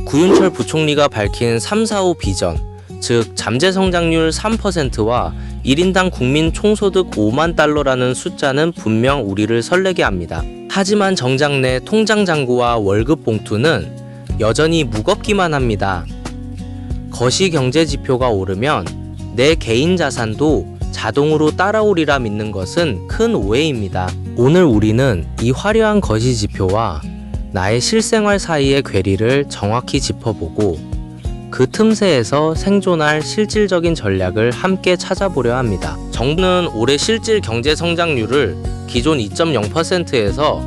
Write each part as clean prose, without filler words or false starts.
구윤철 부총리가 밝힌 3, 4, 5 비전, 즉 잠재 성장률 3%와 1인당 국민 총소득 5만 달러라는 숫자는 분명 우리를 설레게 합니다. 하지만 정작 내 통장 잔고와 월급 봉투는 여전히 무겁기만 합니다. 거시 경제 지표가 오르면 내 개인 자산도 자동으로 따라오리라 믿는 것은 큰 오해입니다. 오늘 우리는 이 화려한 거시 지표와 나의 실생활 사이의 괴리를 정확히 짚어보고 그 틈새에서 생존할 실질적인 전략을 함께 찾아보려 합니다. 정부는 올해 실질 경제 성장률을 기존 2.0%에서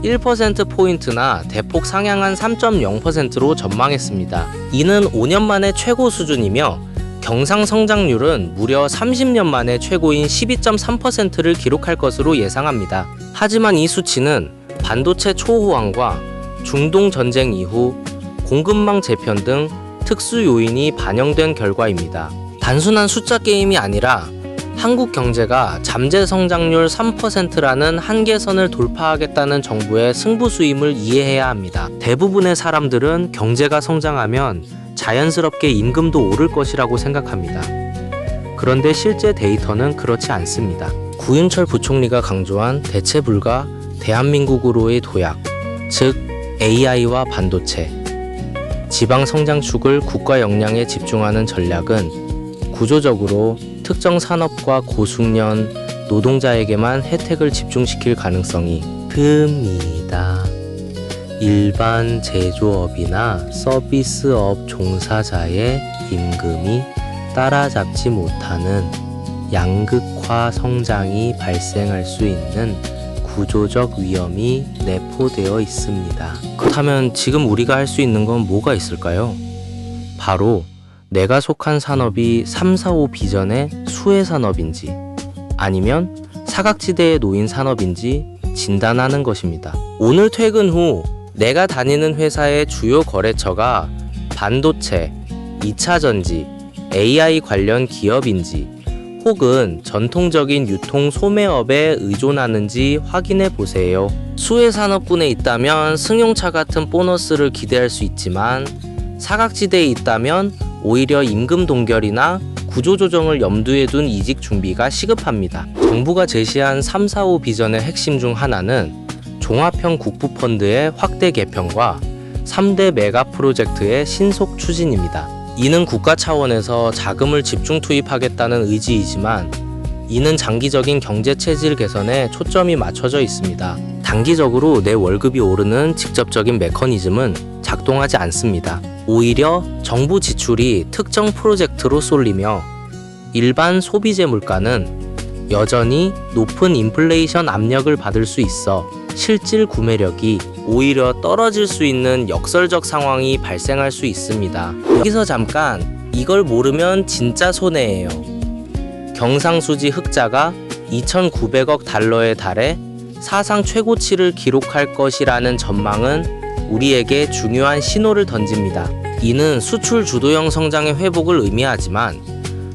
1%포인트나 대폭 상향한 3.0%로 전망했습니다. 이는 5년 만에 최고 수준이며 경상 성장률은 무려 30년 만에 최고인 12.3%를 기록할 것으로 예상합니다. 하지만 이 수치는 반도체 초호황과 중동 전쟁 이후 공급망 재편 등 특수 요인이 반영된 결과입니다. 단순한 숫자 게임이 아니라 한국 경제가 잠재 성장률 3%라는 한계선을 돌파하겠다는 정부의 승부수임을 이해해야 합니다. 대부분의 사람들은 경제가 성장하면 자연스럽게 임금도 오를 것이라고 생각합니다. 그런데 실제 데이터는 그렇지 않습니다. 구윤철 부총리가 강조한 대체 불가 대한민국으로의 도약, 즉 AI와 반도체, 지방 성장축을 국가 역량에 집중하는 전략은 구조적으로 특정 산업과 고숙련 노동자에게만 혜택을 집중시킬 가능성이 큽니다. 일반 제조업이나 서비스업 종사자의 임금이 따라잡지 못하는 양극화 성장이 발생할 수 있는 구조적 위험이 내포되어 있습니다. 그렇다면 지금 우리가 할 수 있는 건 뭐가 있을까요? 바로 내가 속한 산업이 3, 4, 5 비전의 수혜 산업인지 아니면 사각지대에 놓인 산업인지 진단하는 것입니다. 오늘 퇴근 후 내가 다니는 회사의 주요 거래처가 반도체, 2차전지, AI 관련 기업인지 혹은 전통적인 유통 소매업에 의존하는지 확인해 보세요. 수혜 산업군에 있다면 승용차 같은 보너스를 기대할 수 있지만 사각지대에 있다면 오히려 임금 동결이나 구조조정을 염두에 둔 이직 준비가 시급합니다. 정부가 제시한 3, 4, 5 비전의 핵심 중 하나는 종합형 국부펀드의 확대 개편과 3대 메가 프로젝트의 신속 추진입니다. 이는 국가 차원에서 자금을 집중 투입하겠다는 의지이지만 이는 장기적인 경제 체질 개선에 초점이 맞춰져 있습니다. 단기적으로 내 월급이 오르는 직접적인 메커니즘은 작동하지 않습니다. 오히려 정부 지출이 특정 프로젝트로 쏠리며 일반 소비재 물가는 여전히 높은 인플레이션 압력을 받을 수 있어 실질 구매력이 오히려 떨어질 수 있는 역설적 상황이 발생할 수 있습니다. 여기서 잠깐, 이걸 모르면 진짜 손해예요. 경상수지 흑자가 2,900억 달러에 달해 사상 최고치를 기록할 것이라는 전망은 우리에게 중요한 신호를 던집니다. 이는 수출 주도형 성장의 회복을 의미하지만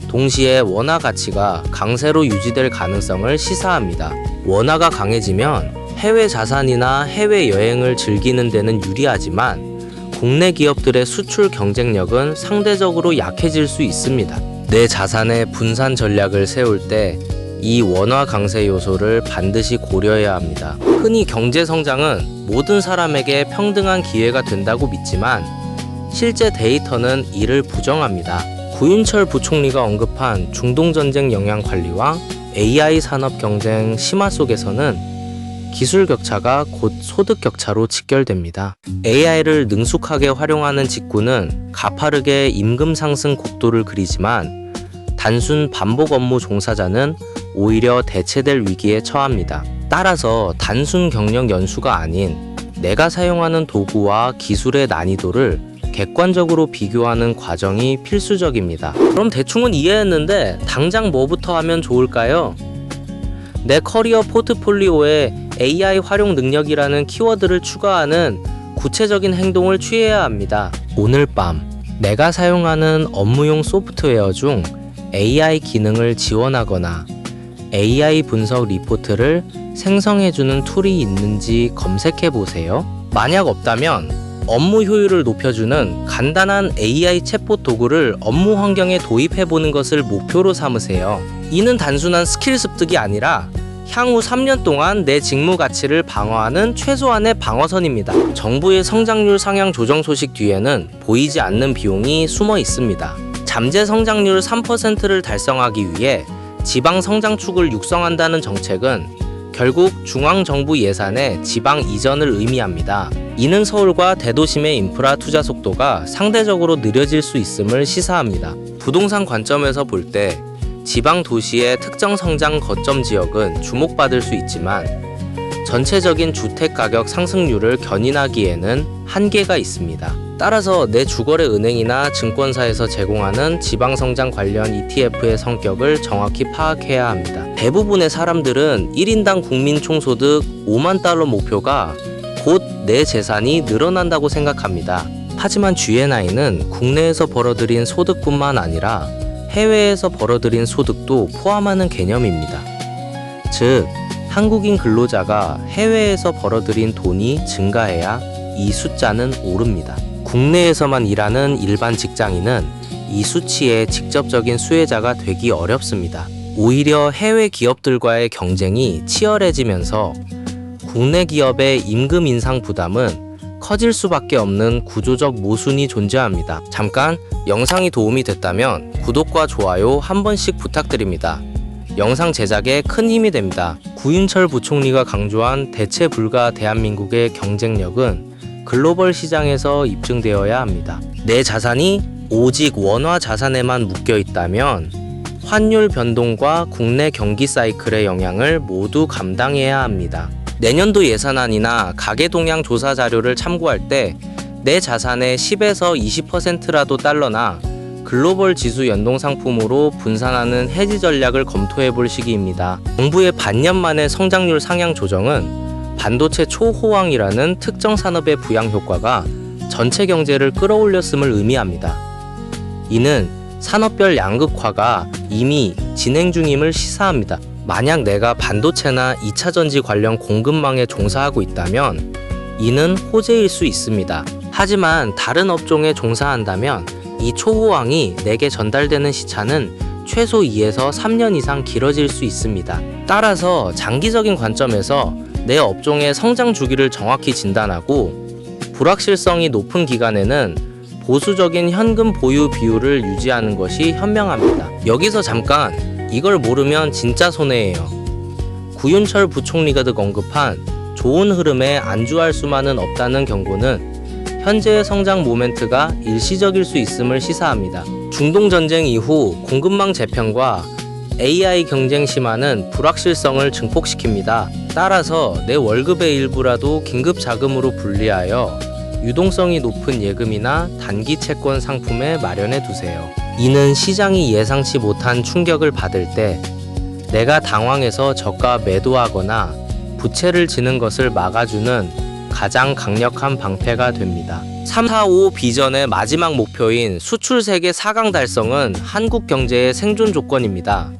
동시에 원화 가치가 강세로 유지될 가능성을 시사합니다. 원화가 강해지면 해외 자산이나 해외 여행을 즐기는 데는 유리하지만 국내 기업들의 수출 경쟁력은 상대적으로 약해질 수 있습니다. 내 자산의 분산 전략을 세울 때 이 원화 강세 요소를 반드시 고려해야 합니다. 흔히 경제 성장은 모든 사람에게 평등한 기회가 된다고 믿지만 실제 데이터는 이를 부정합니다. 구윤철 부총리가 언급한 중동전쟁 영향 관리와 AI 산업 경쟁 심화 속에서는 기술 격차가 곧 소득 격차로 직결됩니다. AI를 능숙하게 활용하는 직군은 가파르게 임금 상승 곡도를 그리지만 단순 반복 업무 종사자는 오히려 대체될 위기에 처합니다. 따라서 단순 경력 연수가 아닌 내가 사용하는 도구와 기술의 난이도를 객관적으로 비교하는 과정이 필수적입니다. 그럼 대충은 이해했는데 당장 뭐부터 하면 좋을까요? 내 커리어 포트폴리오에 AI 활용 능력이라는 키워드를 추가하는 구체적인 행동을 취해야 합니다. 오늘 밤 내가 사용하는 업무용 소프트웨어 중 AI 기능을 지원하거나 AI 분석 리포트를 생성해주는 툴이 있는지 검색해 보세요. 만약 없다면 업무 효율을 높여주는 간단한 AI 챗봇 도구를 업무 환경에 도입해보는 것을 목표로 삼으세요. 이는 단순한 스킬 습득이 아니라 향후 3년 동안 내 직무 가치를 방어하는 최소한의 방어선입니다. 정부의 성장률 상향 조정 소식 뒤에는 보이지 않는 비용이 숨어 있습니다. 잠재 성장률 3%를 달성하기 위해 지방 성장축을 육성한다는 정책은 결국 중앙정부 예산의 지방 이전을 의미합니다. 이는 서울과 대도심의 인프라 투자 속도가 상대적으로 느려질 수 있음을 시사합니다. 부동산 관점에서 볼 때 지방 도시의 특정 성장 거점 지역은 주목받을 수 있지만 전체적인 주택 가격 상승률을 견인하기에는 한계가 있습니다. 따라서 내 주거래 은행이나 증권사에서 제공하는 지방성장 관련 ETF의 성격을 정확히 파악해야 합니다. 대부분의 사람들은 1인당 국민총소득 5만 달러 목표가 곧 내 재산이 늘어난다고 생각합니다. 하지만 G&I는 국내에서 벌어들인 소득뿐만 아니라 해외에서 벌어들인 소득도 포함하는 개념입니다. 즉, 한국인 근로자가 해외에서 벌어들인 돈이 증가해야 이 숫자는 오릅니다. 국내에서만 일하는 일반 직장인은 이 수치의 직접적인 수혜자가 되기 어렵습니다. 오히려 해외 기업들과의 경쟁이 치열해지면서 국내 기업의 임금 인상 부담은 커질 수밖에 없는 구조적 모순이 존재합니다. 잠깐 영상이 도움이 됐다면 구독과 좋아요 한 번씩 부탁드립니다. 영상 제작에 큰 힘이 됩니다. 구윤철 부총리가 강조한 대체 불가 대한민국의 경쟁력은 글로벌 시장에서 입증되어야 합니다. 내 자산이 오직 원화 자산에만 묶여 있다면 환율 변동과 국내 경기 사이클의 영향을 모두 감당해야 합니다. 내년도 예산안이나 가계 동향 조사 자료를 참고할 때 내 자산의 10에서 20%라도 달러나 글로벌 지수 연동 상품으로 분산하는 해지 전략을 검토해 볼 시기입니다. 정부의 반년 만의 성장률 상향 조정은 반도체 초호황이라는 특정 산업의 부양 효과가 전체 경제를 끌어올렸음을 의미합니다. 이는 산업별 양극화가 이미 진행 중임을 시사합니다. 만약 내가 반도체나 2차전지 관련 공급망에 종사하고 있다면 이는 호재일 수 있습니다. 하지만 다른 업종에 종사한다면 이 초호황이 내게 전달되는 시차는 최소 2에서 3년 이상 길어질 수 있습니다. 따라서 장기적인 관점에서 내 업종의 성장 주기를 정확히 진단하고 불확실성이 높은 기간에는 보수적인 현금 보유 비율을 유지하는 것이 현명합니다. 여기서 잠깐 이걸 모르면 진짜 손해예요. 구윤철 부총리가 언급한 좋은 흐름에 안주할 수만은 없다는 경고는 현재의 성장 모멘트가 일시적일 수 있음을 시사합니다. 중동 전쟁 이후 공급망 재편과 AI 경쟁 심화는 불확실성을 증폭시킵니다. 따라서 내 월급의 일부라도 긴급 자금으로 분리하여 유동성이 높은 예금이나 단기 채권 상품에 마련해 두세요. 이는 시장이 예상치 못한 충격을 받을 때 내가 당황해서 저가 매도하거나 부채를 지는 것을 막아주는 가장 강력한 방패가 됩니다. 345 비전의 마지막 목표인 수출 세계 4강 달성은 한국 경제의 생존 조건입니다.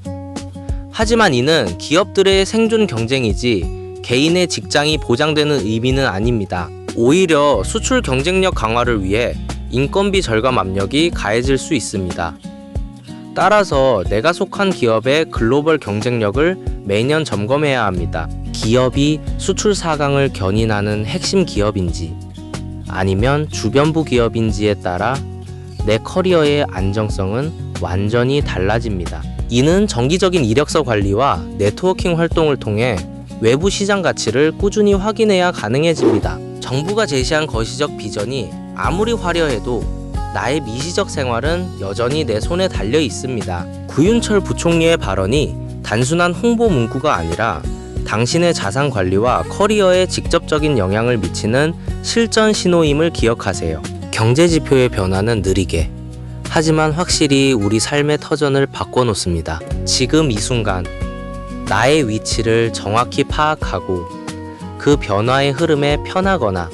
하지만 이는 기업들의 생존 경쟁이지 개인의 직장이 보장되는 의미는 아닙니다. 오히려 수출 경쟁력 강화를 위해 인건비 절감 압력이 가해질 수 있습니다. 따라서 내가 속한 기업의 글로벌 경쟁력을 매년 점검해야 합니다. 기업이 수출 4강을 견인하는 핵심 기업인지 아니면 주변부 기업인지에 따라 내 커리어의 안정성은 완전히 달라집니다. 이는 정기적인 이력서 관리와 네트워킹 활동을 통해 외부 시장 가치를 꾸준히 확인해야 가능해집니다. 정부가 제시한 거시적 비전이 아무리 화려해도 나의 미시적 생활은 여전히 내 손에 달려 있습니다. 구윤철 부총리의 발언이 단순한 홍보 문구가 아니라 당신의 자산 관리와 커리어에 직접적인 영향을 미치는 실전 신호임을 기억하세요. 경제 지표의 변화는 느리게, 하지만 확실히 우리 삶의 터전을 바꿔놓습니다. 지금 이 순간 나의 위치를 정확히 파악하고 그 변화의 흐름에 편하거나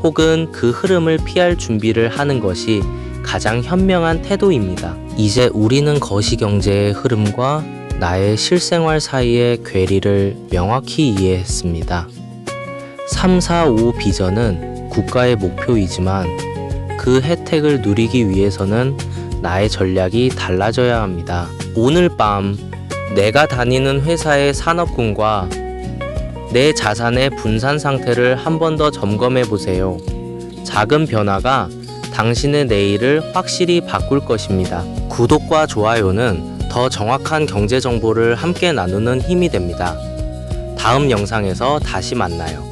혹은 그 흐름을 피할 준비를 하는 것이 가장 현명한 태도입니다. 이제 우리는 거시경제의 흐름과 나의 실생활 사이의 괴리를 명확히 이해했습니다. 3, 4, 5 비전은 국가의 목표이지만 그 혜택을 누리기 위해서는 나의 전략이 달라져야 합니다. 오늘 밤 내가 다니는 회사의 산업군과 내 자산의 분산 상태를 한 번 더 점검해 보세요. 작은 변화가 당신의 내일을 확실히 바꿀 것입니다. 구독과 좋아요는 더 정확한 경제 정보를 함께 나누는 힘이 됩니다. 다음 영상에서 다시 만나요.